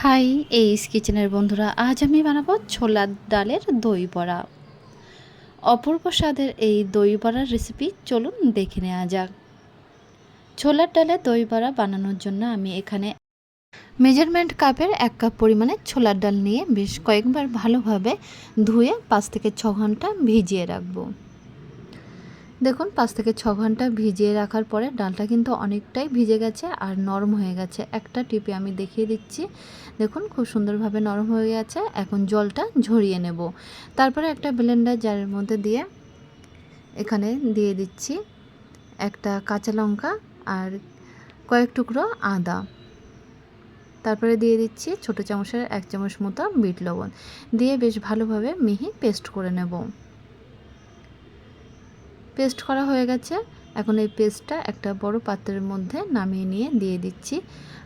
High, এইস কিচেনের বন্ধুরা, আজ আমি বানাবো ছোলার ডালের দই বড়া। অপূর্ব স্বাদের এই দই বড়ার রেসিপি চলুন দেখে নেওয়া যাক। ছোলার ডালে দই বড়া বানানোর জন্য আমি এখানে মেজারমেন্ট কাপের 1 কাপ পরিমাণে ছোলার ডাল নিয়ে বেশ কয়েকবার ভালোভাবে ধুয়ে 5 থেকে 6 ঘন্টা ভিজিয়ে রাখবো। দেখুন 5 থেকে 6 ঘন্টা ভিজিয়ে রাখার পরে ডালটা কিন্তু অনেকটাই ভিজে গেছে আর নরম হয়ে গেছে। একটা টিপে আমি দেখিয়ে দিচ্ছি। দেখুন খুব সুন্দরভাবে নরম হয়ে গেছে। এখন জলটা ঝরিয়ে নেব। তারপরে একটা ব্লেন্ডার জারের মধ্যে দিয়ে এখানে দিয়ে দিচ্ছি একটা কাঁচা লঙ্কা আর কয়েক টুকরো আদা। তারপরে দিয়ে দিচ্ছি ছোট চামচের 1 চামচ মতো বিট লবণ দিয়ে বেশ ভালোভাবে মিহি পেস্ট করে নেব। পেস্ট করা হয়ে গেছে। এখন এই পেস্টটা একটা বড় পাত্রের মধ্যে নামিয়ে নিয়ে দিয়ে দিচ্ছি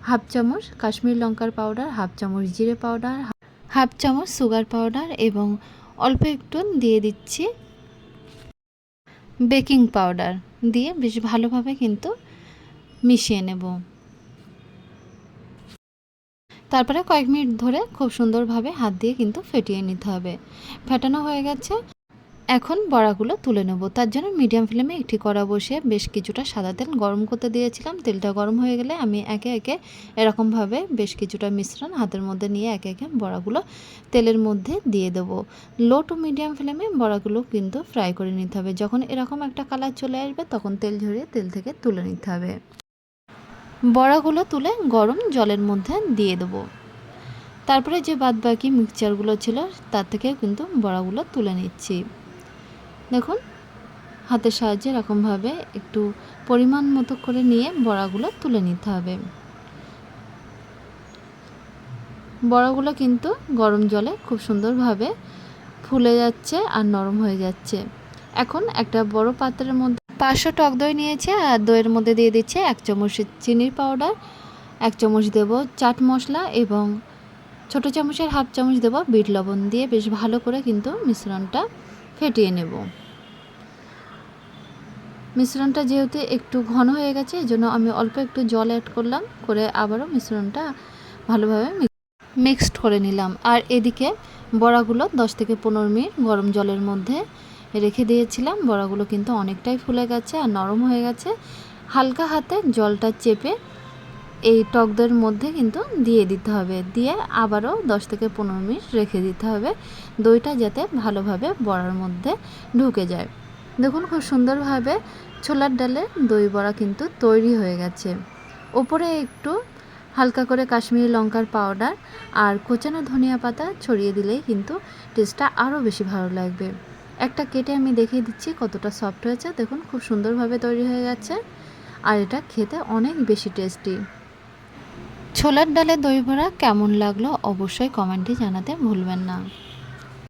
হাফ চামচ কাশ্মীরি লঙ্কার পাউডার, হাফ চামচ জিরে পাউডার, হাফ চামচ সুগার পাউডার এবং অল্প একটু দিয়ে দিচ্ছি বেকিং পাউডার দিয়ে বেশ ভালোভাবে কিন্তু মিশিয়ে নেব। তারপরে কয়েক মিনিট ধরে খুব সুন্দরভাবে হাত দিয়ে কিন্তু ফেটিয়ে নিতে হবে। ফেটানো হয়ে গেছে। এখন বড়াগুলো তুলে নেব। তার জন্য মিডিয়াম ফ্লেমে একটি কড়া বসিয়ে বেশ কিছুটা সাদা তেল গরম করতে দিয়েছিলাম। তেলটা গরম হয়ে গেলে আমি একে একে এরকমভাবে বেশ কিছুটা মিশ্রণ হাতের মধ্যে নিয়ে একে একে বড়াগুলো তেলের মধ্যে দিয়ে দেব। লো টু মিডিয়াম ফ্লেমে বড়াগুলো কিন্তু ফ্রাই করে নিতে হবে। যখন এরকম একটা কালার চলে আসবে তখন তেল ঝরিয়ে তেল থেকে তুলে নিতে হবে। বড়াগুলো তুলে গরম জলের মধ্যে দিয়ে দেব। তারপরে যে বাদবাকি মিক্সচারগুলো ছিল তার থেকে কিন্তু বড়াগুলো তুলে নিচ্ছি। দেখুন হাতের সাহায্যে এরকমভাবে একটু পরিমাণ মতো করে নিয়ে বড়াগুলো তুলে নিতে হবে। বড়াগুলো কিন্তু গরম জলে খুব সুন্দরভাবে ফুলে যাচ্ছে আর নরম হয়ে যাচ্ছে। এখন একটা বড় পাত্রের মধ্যে 500 টক দই নিয়েছে আর দইয়ের মধ্যে দিয়ে দিচ্ছে 1 চামচ চিনির পাউডার, 1 চামচ দেব চাট মশলা এবং ছোট চামচের হাফ চামচ দেব বিট লবণ দিয়ে বেশ ভালো করে কিন্তু মিশ্রণটা ফেটিয়ে নেব। মিশ্রণটা যেহেতু একটু ঘন হয়ে গেছে এজন্য আমি অল্প একটু জল অ্যাড করলাম, করে আবারও মিশ্রণটা ভালোভাবে মিক্সড করে নিলাম। আর এদিকে বড়াগুলো 10 থেকে 15 মিনিট গরম জলের মধ্যে রেখে দিয়েছিলাম। বড়াগুলো কিন্তু অনেকটাই ফুলে গেছে আর নরম হয়ে গেছে। হালকা হাতে জলটা চেপে এই টক দইয়ের মধ্যে কিন্তু দিয়ে দিতে হবে, দিয়ে আবারও 10 থেকে 15 মিনিট রেখে দিতে হবে দইটা যাতে ভালোভাবে বড়ার মধ্যে ঢুকে যায়। দেখুন খুব সুন্দরভাবে ছোলার ডালের দই বড়া কিন্তু তৈরি হয়ে গেছে। ওপরে একটু হালকা করে কাশ্মীরি লঙ্কার পাউডার আর কোচানো ধনিয়া পাতা ছড়িয়ে দিলেই কিন্তু টেস্টটা আরও বেশি ভালো লাগবে। একটা কেটে আমি দেখিয়ে দিচ্ছি কতটা সফট হয়েছে। দেখুন খুব সুন্দরভাবে তৈরি হয়ে গেছে আর এটা খেতে অনেক বেশি টেস্টি। ছোলার ডালের দই বড়া কেমন লাগলো অবশ্যই কমেন্টে জানাতে ভুলবেন না।